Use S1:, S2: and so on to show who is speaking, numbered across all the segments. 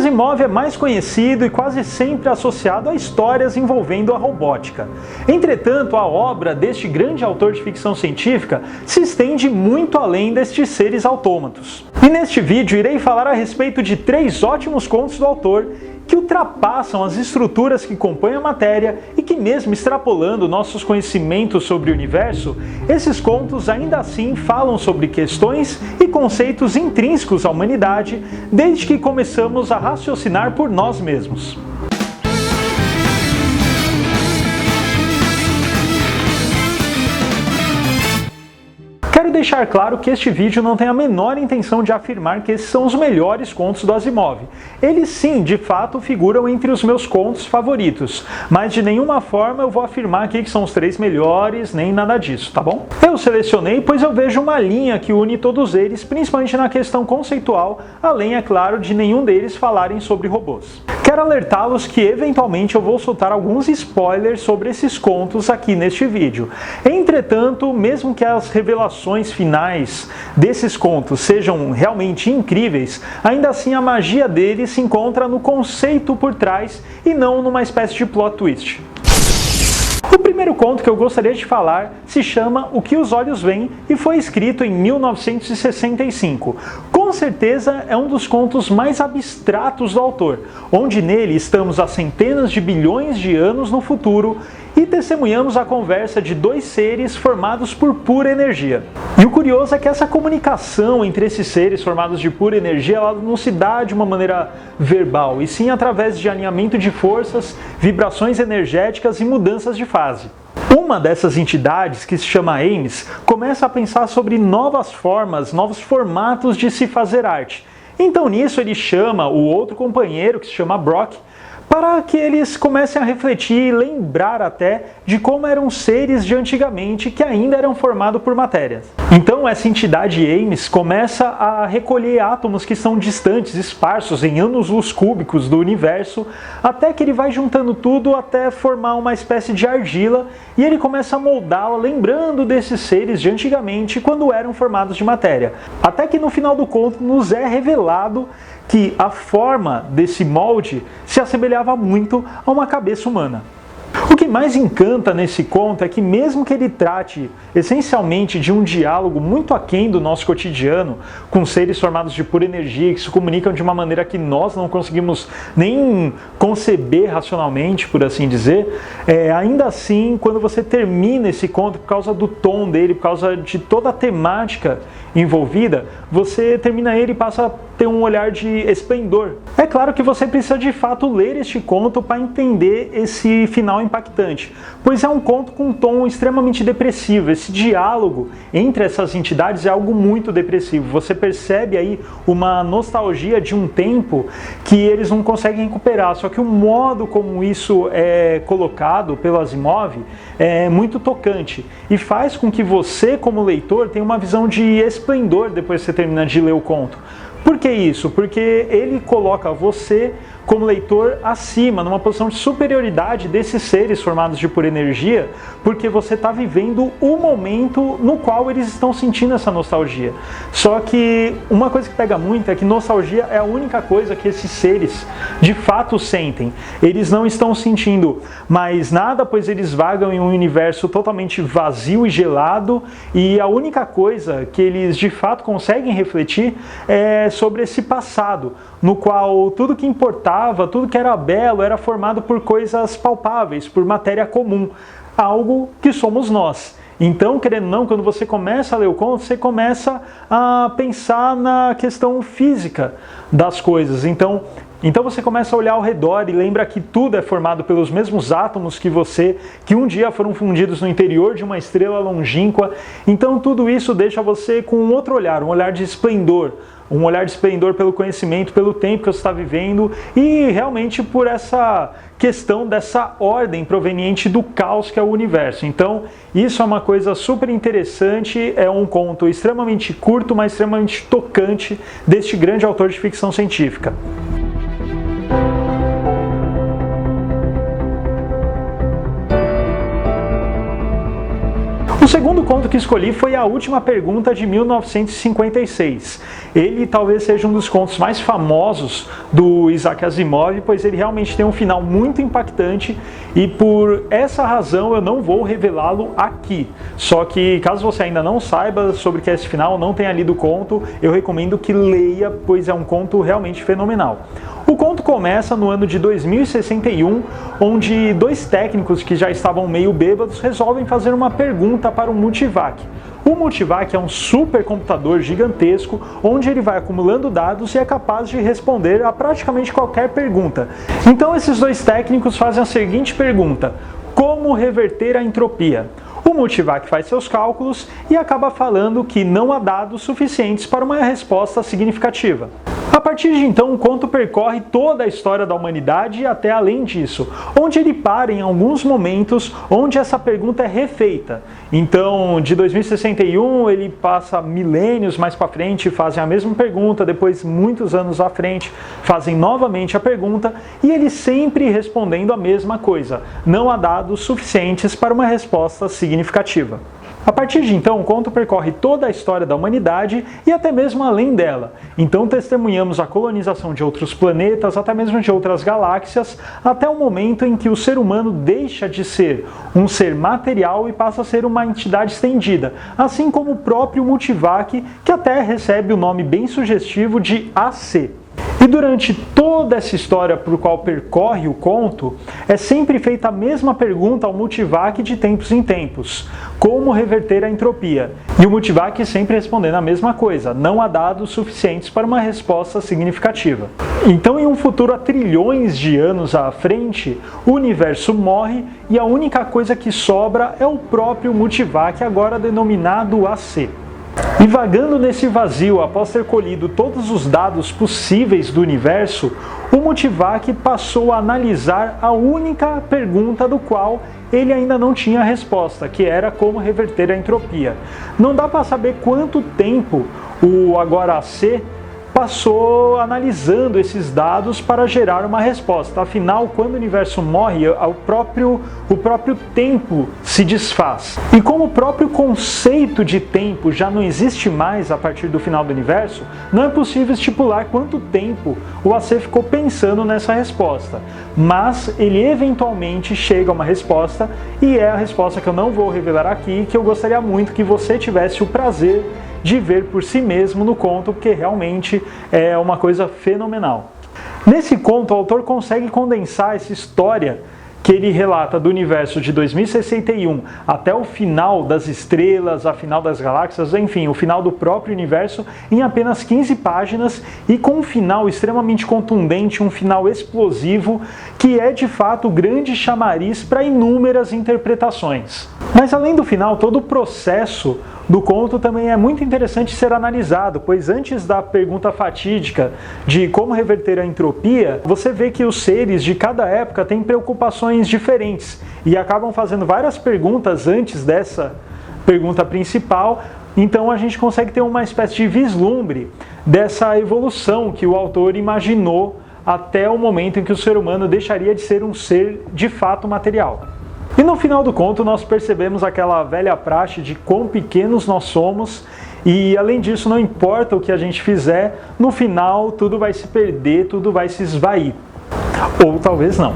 S1: Asimov é mais conhecido e quase sempre associado a histórias envolvendo a robótica. Entretanto, a obra deste grande autor de ficção científica se estende muito além destes seres autômatos. E neste vídeo irei falar a respeito de 3 ótimos contos do autor que ultrapassam as estruturas que compõem a matéria e que, mesmo extrapolando nossos conhecimentos sobre o universo, esses contos ainda assim falam sobre questões e conceitos intrínsecos à humanidade desde que começamos a raciocinar por nós mesmos. Quero deixar claro que este vídeo não tem a menor intenção de afirmar que esses são os melhores contos do Asimov. Eles sim, de fato, figuram entre os meus contos favoritos, mas de nenhuma forma eu vou afirmar aqui que são os 3 melhores, nem nada disso, tá bom? Eu selecionei pois eu vejo uma linha que une todos eles, principalmente na questão conceitual, além, é claro, de nenhum deles falarem sobre robôs. Quero alertá-los que eventualmente eu vou soltar alguns spoilers sobre esses contos aqui neste vídeo. Entretanto, mesmo que as revelações finais desses contos sejam realmente incríveis, ainda assim a magia deles se encontra no conceito por trás e não numa espécie de plot twist. O primeiro conto que eu gostaria de falar se chama O que os Olhos Veem e foi escrito em 1965. Com certeza é um dos contos mais abstratos do autor, onde nele estamos há centenas de bilhões de anos no futuro e testemunhamos a conversa de 2 seres formados por pura energia. E o curioso é que essa comunicação entre esses seres formados de pura energia ela não se dá de uma maneira verbal, e sim através de alinhamento de forças, vibrações energéticas e mudanças de fase. Uma dessas entidades, que se chama Ames, começa a pensar sobre novas formas, novos formatos de se fazer arte. Então nisso ele chama o outro companheiro, que se chama Brock, para que eles comecem a refletir e lembrar até de como eram seres de antigamente que ainda eram formados por matéria. Então essa entidade Ames começa a recolher átomos que são distantes, esparsos em anos-luz cúbicos do universo, até que ele vai juntando tudo até formar uma espécie de argila e ele começa a moldá-la lembrando desses seres de antigamente quando eram formados de matéria. Até que no final do conto nos é revelado que a forma desse molde se assemelhava muito a uma cabeça humana. O que mais encanta nesse conto é que, mesmo que ele trate essencialmente de um diálogo muito aquém do nosso cotidiano, com seres formados de pura energia que se comunicam de uma maneira que nós não conseguimos nem conceber racionalmente, por assim dizer, ainda assim, quando você termina esse conto, por causa do tom dele, por causa de toda a temática envolvida, você termina ele e passa a ter um olhar de esplendor. É claro que você precisa de fato ler este conto para entender esse final impactante, pois é um conto com um tom extremamente depressivo. Esse diálogo entre essas entidades é algo muito depressivo. Você percebe aí uma nostalgia de um tempo que eles não conseguem recuperar, só que o modo como isso é colocado pelo Asimov é muito tocante e faz com que você, como leitor, tenha uma visão de esplendor depois que você termina de ler o conto. Por que isso? Porque ele coloca você, como leitor, acima, numa posição de superioridade desses seres formados de pura energia, porque você está vivendo o momento no qual eles estão sentindo essa nostalgia. Só que uma coisa que pega muito é que nostalgia é a única coisa que esses seres de fato sentem. Eles não estão sentindo mais nada, pois eles vagam em um universo totalmente vazio e gelado, e a única coisa que eles de fato conseguem refletir é sobre esse passado, no qual tudo que importava, tudo que era belo, era formado por coisas palpáveis, por matéria comum, algo que somos nós. Então, querendo ou não, quando você começa a ler o conto, você começa a pensar na questão física das coisas. Então você começa a olhar ao redor e lembra que tudo é formado pelos mesmos átomos que um dia foram fundidos no interior de uma estrela longínqua. Então tudo isso deixa você com um outro olhar, um olhar de esplendor. Um olhar de esplendor pelo conhecimento, pelo tempo que você está vivendo e realmente por essa questão dessa ordem proveniente do caos que é o universo. Então, isso é uma coisa super interessante, é um conto extremamente curto, mas extremamente tocante deste grande autor de ficção científica. O segundo conto que escolhi foi A Última Pergunta, de 1956. Ele talvez seja um dos contos mais famosos do Isaac Asimov, pois ele realmente tem um final muito impactante e por essa razão eu não vou revelá-lo aqui. Só que caso você ainda não saiba sobre o que é esse final, não tenha lido o conto, eu recomendo que leia, pois é um conto realmente fenomenal. O conto começa no ano de 2061, onde dois técnicos que já estavam meio bêbados resolvem fazer uma pergunta para o Multivac. O Multivac é um supercomputador gigantesco, onde ele vai acumulando dados e é capaz de responder a praticamente qualquer pergunta. Então esses dois técnicos fazem a seguinte pergunta: como reverter a entropia? O Multivac faz seus cálculos e acaba falando que não há dados suficientes para uma resposta significativa. A partir de então, o conto percorre toda a história da humanidade e até além disso, onde ele para em alguns momentos onde essa pergunta é refeita. Então, de 2061, ele passa milênios mais para frente, fazem a mesma pergunta, depois, muitos anos à frente, fazem novamente a pergunta, e ele sempre respondendo a mesma coisa: não há dados suficientes para uma resposta significativa. A partir de então, o conto percorre toda a história da humanidade e até mesmo além dela. Então testemunhamos a colonização de outros planetas, até mesmo de outras galáxias, até o momento em que o ser humano deixa de ser um ser material e passa a ser uma entidade estendida, assim como o próprio Multivac, que até recebe o nome bem sugestivo de AC. E durante toda essa história por qual percorre o conto, é sempre feita a mesma pergunta ao Multivac de tempos em tempos: como reverter a entropia? E o Multivac sempre respondendo a mesma coisa: não há dados suficientes para uma resposta significativa. Então, em um futuro a trilhões de anos à frente, o universo morre e a única coisa que sobra é o próprio Multivac, agora denominado AC. E vagando nesse vazio, após ter colhido todos os dados possíveis do universo, o Multivac passou a analisar a única pergunta do qual ele ainda não tinha a resposta, que era como reverter a entropia. Não dá para saber quanto tempo o agora AC passou analisando esses dados para gerar uma resposta. Afinal, quando o universo morre, o próprio tempo se desfaz. E como o próprio conceito de tempo já não existe mais a partir do final do universo, não é possível estipular quanto tempo o AC ficou pensando nessa resposta. Mas ele eventualmente chega a uma resposta, e é a resposta que eu não vou revelar aqui, que eu gostaria muito que você tivesse o prazer de ver por si mesmo no conto, porque realmente é uma coisa fenomenal. Nesse conto, o autor consegue condensar essa história que ele relata do universo de 2061 até o final das estrelas, a final das galáxias, enfim, o final do próprio universo, em apenas 15 páginas e com um final extremamente contundente, um final explosivo, que é de fato o grande chamariz para inúmeras interpretações. Mas além do final, todo o processo do conto também é muito interessante ser analisado, pois antes da pergunta fatídica de como reverter a entropia, você vê que os seres de cada época têm preocupações diferentes e acabam fazendo várias perguntas antes dessa pergunta principal. Então a gente consegue ter uma espécie de vislumbre dessa evolução que o autor imaginou até o momento em que o ser humano deixaria de ser um ser de fato material. E no final do conto nós percebemos aquela velha praxe de quão pequenos nós somos e além disso não importa o que a gente fizer, no final tudo vai se perder, tudo vai se esvair. Ou talvez não.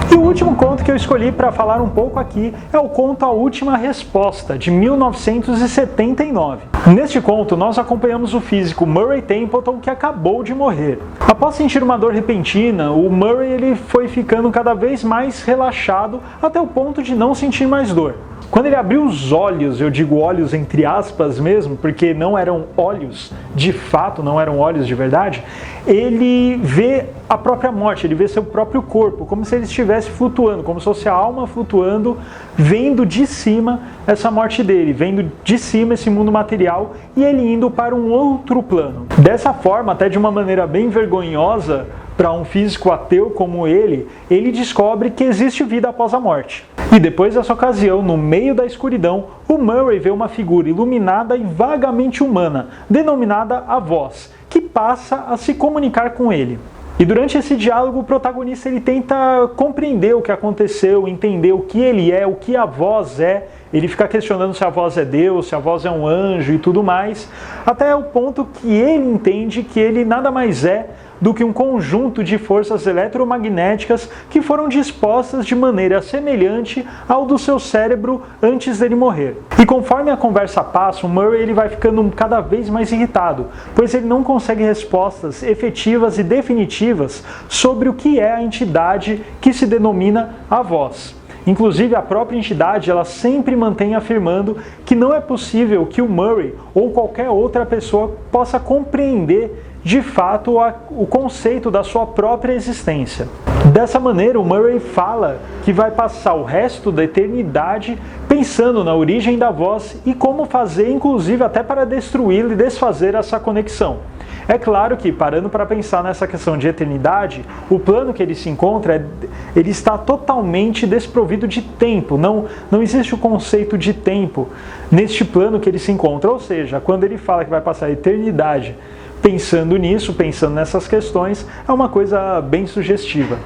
S1: E o último conto que eu escolhi para falar um pouco aqui é o conto A Última Resposta, de 1979. Neste conto, nós acompanhamos o físico Murray Templeton, que acabou de morrer. Após sentir uma dor repentina, o Murray ele foi ficando cada vez mais relaxado até o ponto de não sentir mais dor. Quando ele abriu os olhos, eu digo olhos entre aspas mesmo, porque não eram olhos de fato, não eram olhos de verdade, ele vê a própria morte, ele vê seu próprio corpo, como se ele estivesse flutuando, como se fosse a alma flutuando, vendo de cima essa morte dele, vendo de cima esse mundo material e ele indo para um outro plano. Dessa forma, até de uma maneira bem vergonhosa, para um físico ateu como ele descobre que existe vida após a morte. E depois dessa ocasião, no meio da escuridão, o Murray vê uma figura iluminada e vagamente humana, denominada a Voz, que passa a se comunicar com ele. E durante esse diálogo, o protagonista ele tenta compreender o que aconteceu, entender o que ele é, o que a voz é. Ele fica questionando se a voz é Deus, se a voz é um anjo e tudo mais, até o ponto que ele entende que ele nada mais é do que um conjunto de forças eletromagnéticas que foram dispostas de maneira semelhante ao do seu cérebro antes dele morrer. E conforme a conversa passa, o Murray ele vai ficando cada vez mais irritado, pois ele não consegue respostas efetivas e definitivas sobre o que é a entidade que se denomina a voz. Inclusive, a própria entidade ela sempre mantém afirmando que não é possível que o Murray ou qualquer outra pessoa possa compreender de fato o conceito da sua própria existência. Dessa maneira, o Murray fala que vai passar o resto da eternidade pensando na origem da voz e como fazer, inclusive até para destruir e desfazer essa conexão. É claro que, parando para pensar nessa questão de eternidade, o plano que ele se encontra, ele está totalmente desprovido de tempo, não existe o conceito de tempo neste plano que ele se encontra, ou seja, quando ele fala que vai passar a eternidade pensando nisso, pensando nessas questões, é uma coisa bem sugestiva.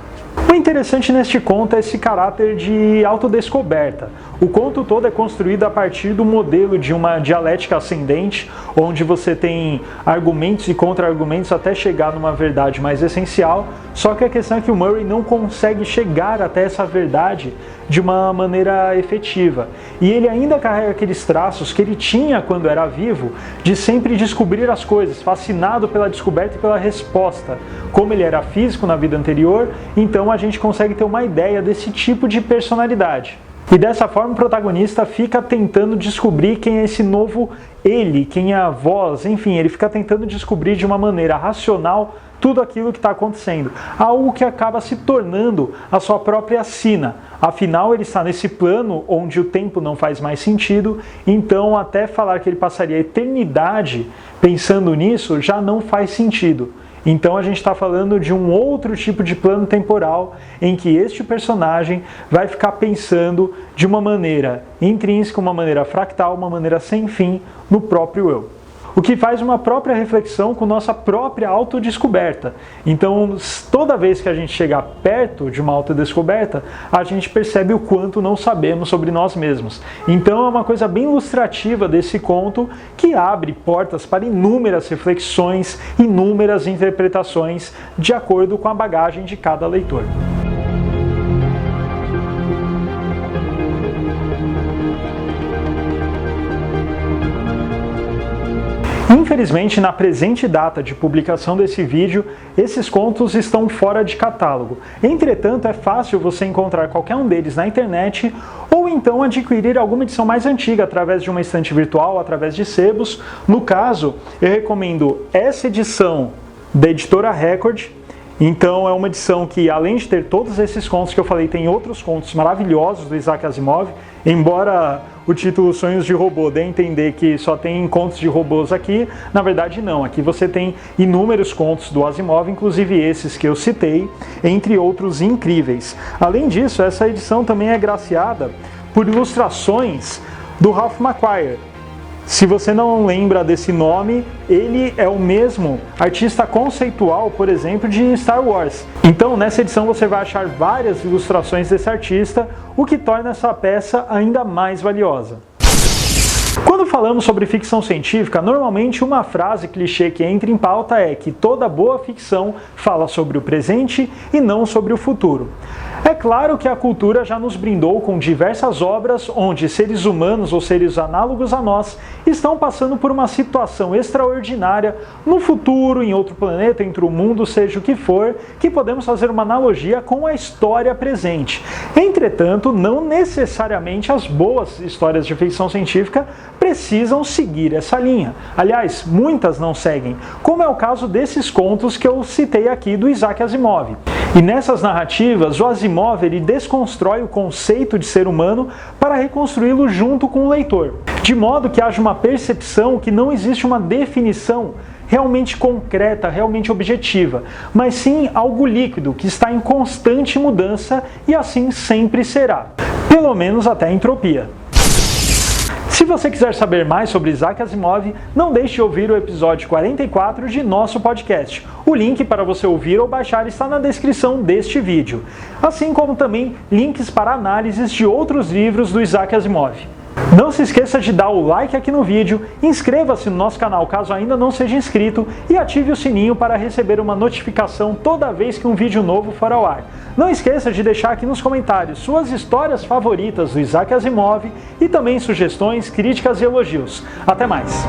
S1: O interessante neste conto é esse caráter de autodescoberta. O conto todo é construído a partir do modelo de uma dialética ascendente, onde você tem argumentos e contra-argumentos até chegar numa verdade mais essencial, só que a questão é que o Murray não consegue chegar até essa verdade de uma maneira efetiva. E ele ainda carrega aqueles traços que ele tinha quando era vivo, de sempre descobrir as coisas, fascinado pela descoberta e pela resposta. Como ele era físico na vida anterior, então a gente consegue ter uma ideia desse tipo de personalidade. E dessa forma o protagonista fica tentando descobrir quem é esse novo ele, quem é a voz, enfim, ele fica tentando descobrir de uma maneira racional tudo aquilo que está acontecendo. Algo que acaba se tornando a sua própria sina. Afinal, ele está nesse plano onde o tempo não faz mais sentido, então até falar que ele passaria a eternidade pensando nisso já não faz sentido. Então a gente está falando de um outro tipo de plano temporal em que este personagem vai ficar pensando de uma maneira intrínseca, uma maneira fractal, uma maneira sem fim no próprio eu. O que faz uma própria reflexão com nossa própria autodescoberta. Então, toda vez que a gente chega perto de uma autodescoberta, a gente percebe o quanto não sabemos sobre nós mesmos. Então, é uma coisa bem ilustrativa desse conto que abre portas para inúmeras reflexões, inúmeras interpretações, de acordo com a bagagem de cada leitor. Infelizmente, na presente data de publicação desse vídeo, esses contos estão fora de catálogo. Entretanto, é fácil você encontrar qualquer um deles na internet ou então adquirir alguma edição mais antiga através de uma estante virtual, através de sebos. No caso, eu recomendo essa edição da editora Record. Então é uma edição que, além de ter todos esses contos que eu falei, tem outros contos maravilhosos do Isaac Asimov, embora o título Sonhos de Robô dê a entender que só tem contos de robôs aqui, na verdade não, aqui você tem inúmeros contos do Asimov, inclusive esses que eu citei, entre outros incríveis. Além disso, essa edição também é graciada por ilustrações do Ralph McQuarrie. Se você não lembra desse nome, ele é o mesmo artista conceitual, por exemplo, de Star Wars. Então, nessa edição você vai achar várias ilustrações desse artista, o que torna essa peça ainda mais valiosa. Quando falamos sobre ficção científica, normalmente uma frase clichê que entra em pauta é que toda boa ficção fala sobre o presente e não sobre o futuro. É claro que a cultura já nos brindou com diversas obras onde seres humanos ou seres análogos a nós estão passando por uma situação extraordinária no futuro, em outro planeta, entre o mundo, seja o que for, que podemos fazer uma analogia com a história presente. Entretanto, não necessariamente as boas histórias de ficção científica precisam seguir essa linha. Aliás, muitas não seguem, como é o caso desses contos que eu citei aqui do Isaac Asimov. E nessas narrativas, o Asimov ele desconstrói o conceito de ser humano para reconstruí-lo junto com o leitor, de modo que haja uma percepção que não existe uma definição realmente concreta, realmente objetiva, mas sim algo líquido, que está em constante mudança e assim sempre será, pelo menos até a entropia. Se você quiser saber mais sobre Isaac Asimov, não deixe de ouvir o episódio 44 de nosso podcast. O link para você ouvir ou baixar está na descrição deste vídeo, assim como também links para análises de outros livros do Isaac Asimov. Não se esqueça de dar o like aqui no vídeo, inscreva-se no nosso canal caso ainda não seja inscrito e ative o sininho para receber uma notificação toda vez que um vídeo novo for ao ar. Não esqueça de deixar aqui nos comentários suas histórias favoritas do Isaac Asimov e também sugestões, críticas e elogios. Até mais!